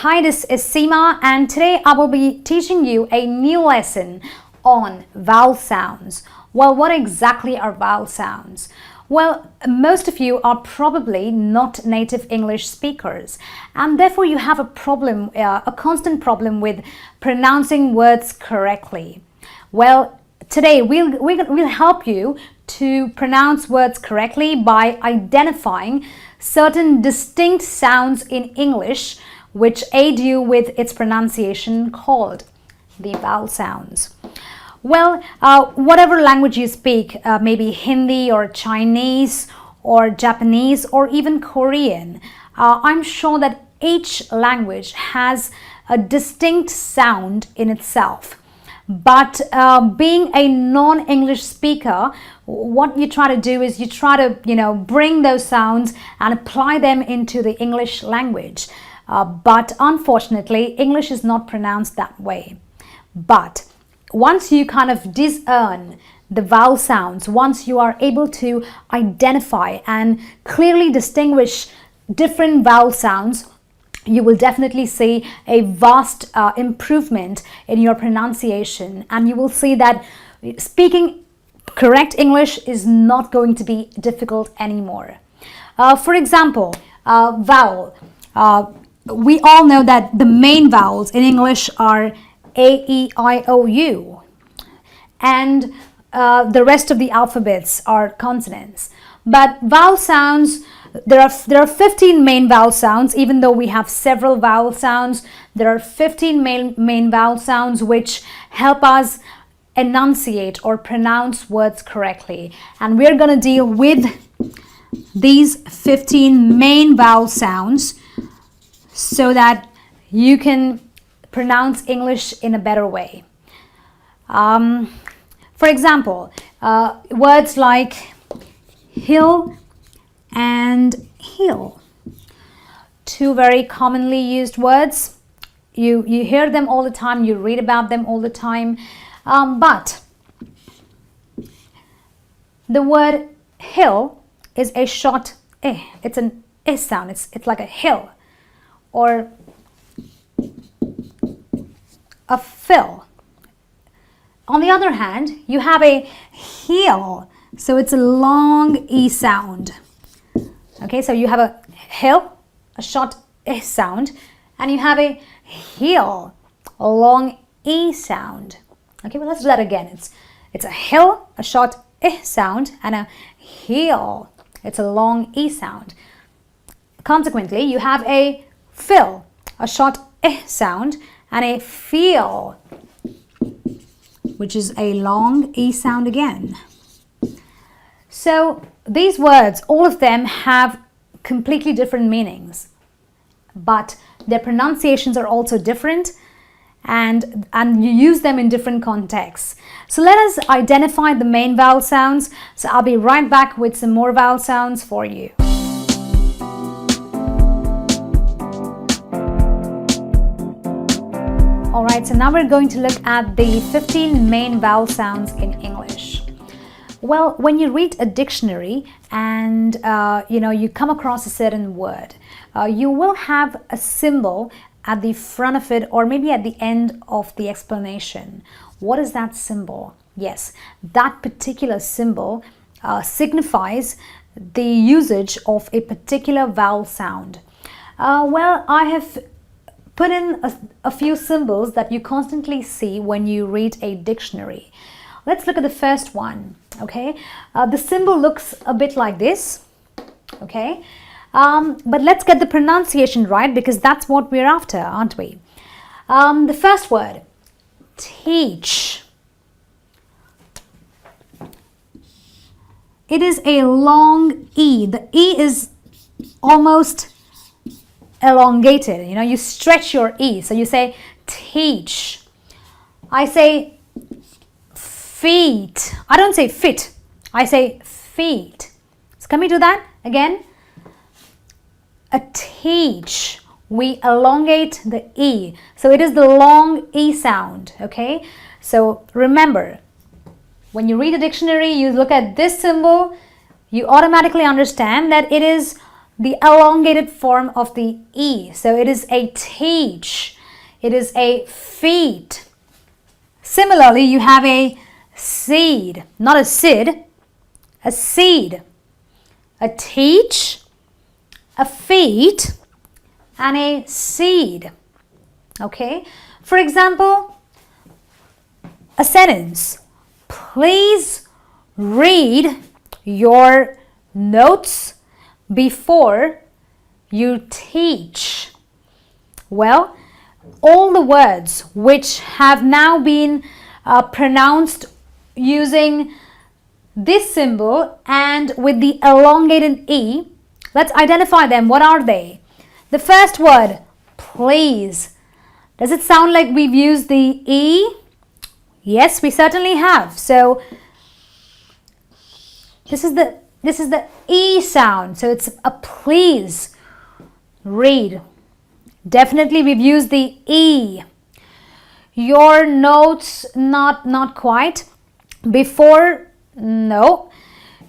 Hi, this is Seema, and today I will be teaching you a new lesson on vowel sounds. Well, what exactly are vowel sounds? Well, most of you are probably not native English speakers, and therefore you have a problem, a constant problem with pronouncing words correctly. Well, today we'll help you to pronounce words correctly by identifying certain distinct sounds in English which aid you with its pronunciation, called the vowel sounds. Well, whatever language you speak, maybe Hindi or Chinese or Japanese or even Korean, I'm sure that each language has a distinct sound in itself. But being a non-English speaker, what you try to do is you try to, bring those sounds and apply them into the English language. But unfortunately, English is not pronounced that way. But once you kind of discern the vowel sounds, once you are able to identify and clearly distinguish different vowel sounds, you will definitely see a vast improvement in your pronunciation, and you will see that speaking correct English is not going to be difficult anymore. For example, vowel. We all know that the main vowels in English are A, E, I, O, U, and the rest of the alphabets are consonants. But vowel sounds, there are 15 main vowel sounds. Even though we have several vowel sounds, there are 15 main vowel sounds which help us enunciate or pronounce words correctly. And we're going to deal with these 15 main vowel sounds so that you can pronounce English in a better way. For example, words like hill and heel, two very commonly used words. You hear them all the time, you read about them all the time, but the word hill is a short eh. It's an eh sound. It's like a hill, or a fill. On the other hand, you have a heel, so it's a long E sound. Okay, so you have a hill, a short eh sound, and you have a heel, a long E sound. Okay, well, let's do that again. It's a hill, a short eh sound, and a heel. It's a long E sound. Consequently, you have a fill, a short eh sound, and a feel, which is a long E sound again. So these words, all of them have completely different meanings, but their pronunciations are also different, and you use them in different contexts. So let us identify the main vowel sounds. So I'll be right back with some more vowel sounds for you. Alright, so now we're going to look at the 15 main vowel sounds in English. Well, when you read a dictionary and you come across a certain word, you will have a symbol at the front of it, or maybe at the end of the explanation. What is that symbol? Yes, that particular symbol signifies the usage of a particular vowel sound. Well, I have put in a few symbols that you constantly see when you read a dictionary. Let's look at the first one. Okay, the symbol looks a bit like this. Okay, but let's get the pronunciation right, because that's what we're after, aren't we? The first word, teach. It is a long E. The E is almost elongated. You stretch your E, so you say teach. I say feet. I don't say fit, I say feet. So can we do that again? A teach, we elongate the E, so it is the long E sound. Okay, so remember, when you read a dictionary, you look at this symbol, you automatically understand that it is the elongated form of the E. So it is a teach. It is a feed. Similarly, you have a seed, not a sid, a seed, a teach, a feed, and a seed. Okay? For example, a sentence. Please read your notes before you teach. Well, all the words which have now been pronounced using this symbol and with the elongated E, let's identify them. What are they? The first word, please. Does it sound like we've used the E? Yes, we certainly have. So this is the E sound. So it's a please. Read. Definitely we've used the E. Your notes, not quite. Before, no.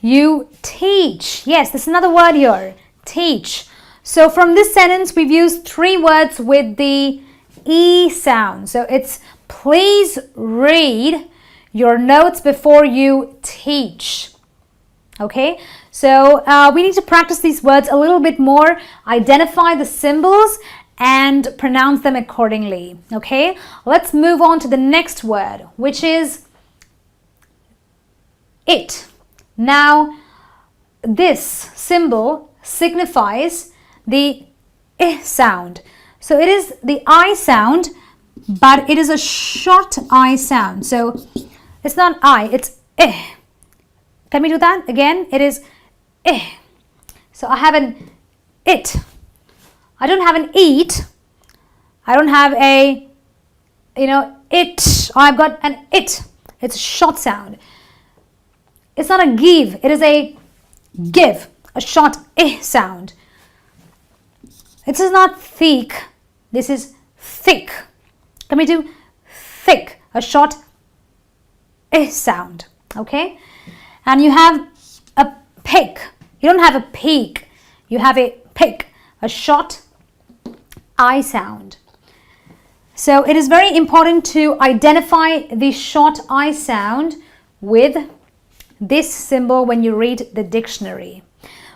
You teach. Yes, there's another word here. Teach. So from this sentence, we've used 3 words with the E sound. So it's please read your notes before you teach. Okay, so we need to practice these words a little bit more, identify the symbols and pronounce them accordingly. Okay, let's move on to the next word, which is it. Now, this symbol signifies the I sound. So it is the I sound, but it is a short I sound. So it's not I, it's I. Can we do that again? It is I. So I have an it. I don't have an eat. I don't have a, it. I've got an it. It's a short sound. It's not a give. It is a give. A short I sound. This is not thick. This is thick. Can we do thick? A short I sound. Okay? And you have a pick. You don't have a peak. You have a pick. A short I sound. So it is very important to identify the short I sound with this symbol when you read the dictionary.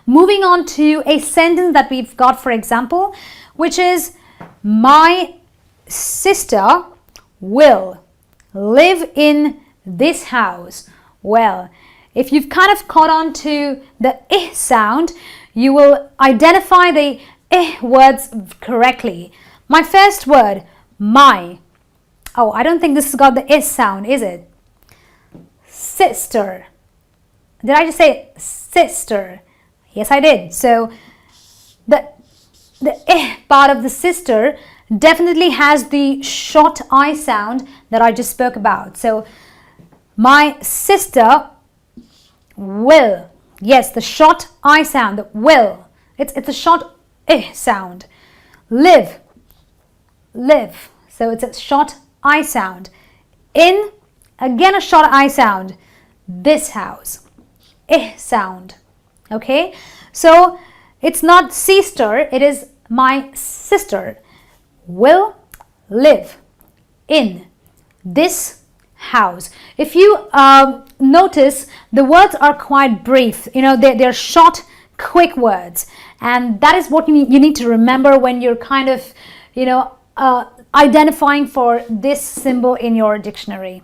Moving on to a sentence that we've got, for example, which is my sister will live in this house. Well, if you've kind of caught on to the I sound, you will identify the I words correctly. My first word, my. Oh, I don't think this has got the I sound, is it? Sister. Did I just say sister? Yes, I did. So the I part of the sister definitely has the short I sound that I just spoke about. So my sister will. Yes, the short I sound, the will. It's a short I sound. Live. Live. So it's a short I sound. In, again a short I sound. This house. I sound. Okay? So it's not sister, it is my sister will live in this house. If you notice, the words are quite brief. They're short, quick words, and that is what you need to remember when you're kind of identifying for this symbol in your dictionary.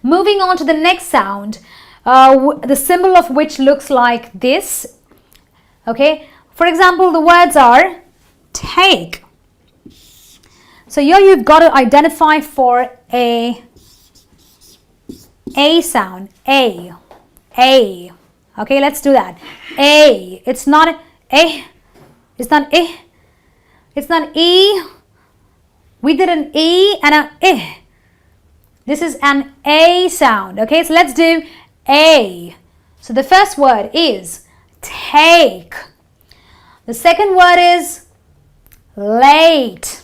Moving on to the next sound, the symbol of which looks like this. Okay, for example, the words are take. So here you've got to identify for a sound. A. Okay, let's do that. A. It's not a. It's not I. It's not E. We did an E and an I. This is an A sound. Okay, so let's do A. So the first word is take. The second word is late.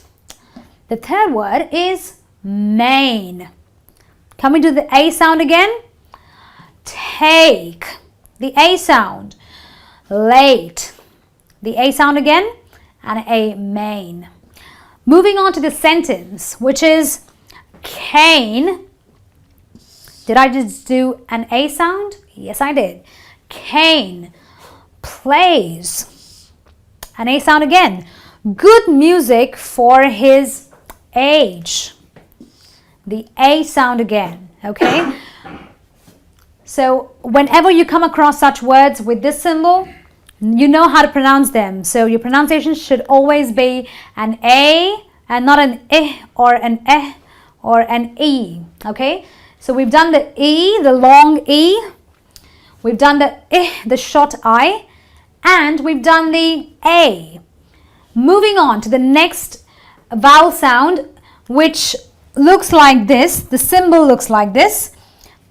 The third word is main. Can we do the A sound again? Take. The A sound. Late. the A sound again, and a main. Moving on to the sentence, which is Cain. Did I just do an A sound? Yes, I did. Cain plays. An A sound again. Good music for his age. The A sound again, okay? So whenever you come across such words with this symbol, you know how to pronounce them. So your pronunciation should always be an A and not an I or an eh or an E, okay? So we've done the E, the long E. We've done the I, the short I. And we've done the A. Moving on to the next vowel sound, which looks like this. The symbol looks like this.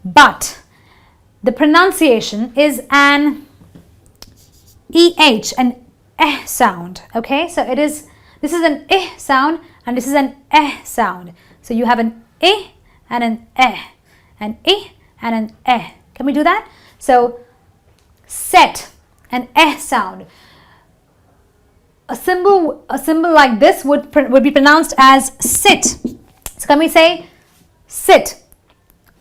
But the pronunciation is an EH, an eh sound, okay? So this is an eh sound and this is an eh sound. So you have an eh and an eh, an eh and an eh. Can we do that? So set, an eh sound. A symbol like this would be pronounced as sit. So can we say sit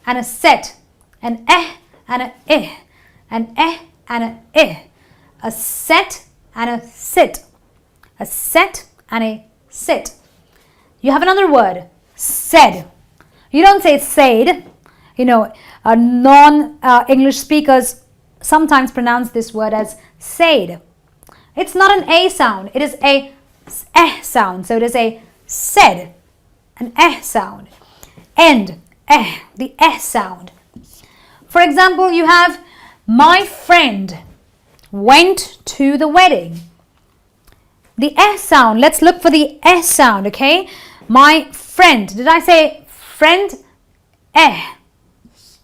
and a set, an eh and an eh, an eh and an eh. A set and a sit. A set and a sit. You have another word, said. You don't say said. You know, non-English speakers sometimes pronounce this word as said. It's not an A sound. It is a eh sound. So it is a said, an eh sound. And eh, the eh sound. For example, you have my friend went to the wedding. The S sound, let's look for the S sound, okay? My friend, did I say friend? Eh,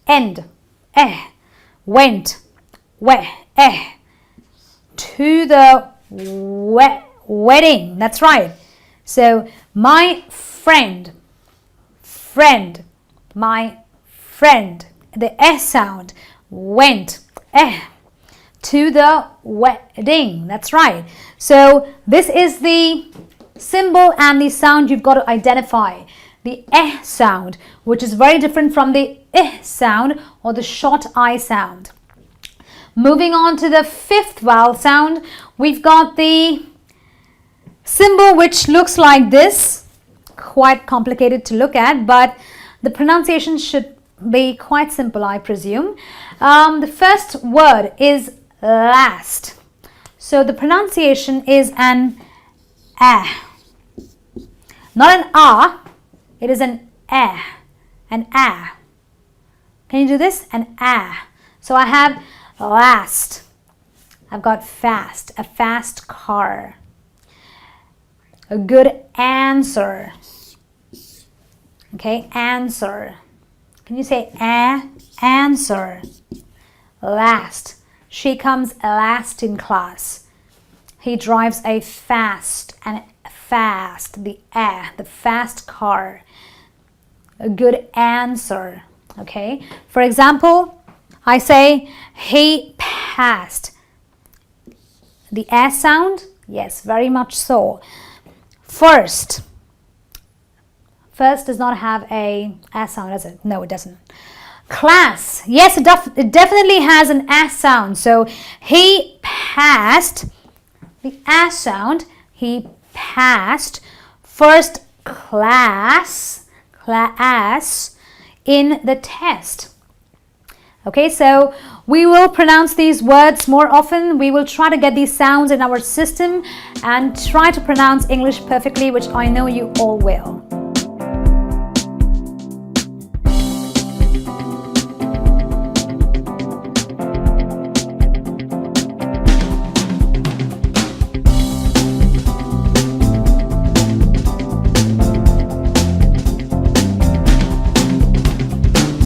end, eh, went, to the wedding, that's right. So, my friend, my friend, the S sound, went, to the wedding. That's right. So this is the symbol and the sound you've got to identify. The eh sound, which is very different from the eh sound or the short I sound. Moving on to the fifth vowel sound, we've got the symbol which looks like this. Quite complicated to look at, but the pronunciation should be quite simple, I presume. The first word is last. So the pronunciation is an ah. Not an ah, it is an ah. An ah. Can you do this? An ah. So I have last. I've got fast, a fast car. A good answer. Okay, answer. Can you say answer? Last. She comes last in class. He drives a fast, the fast car. A good answer. Okay. For example, I say he passed. The S sound? Yes, very much so. First. First does not have a S sound, does it? No, it doesn't. Class. Yes, it definitely has an S sound. So he passed the S sound. He passed first class in the test. Okay, so we will pronounce these words more often. We will try to get these sounds in our system and try to pronounce English perfectly, which I know you all will.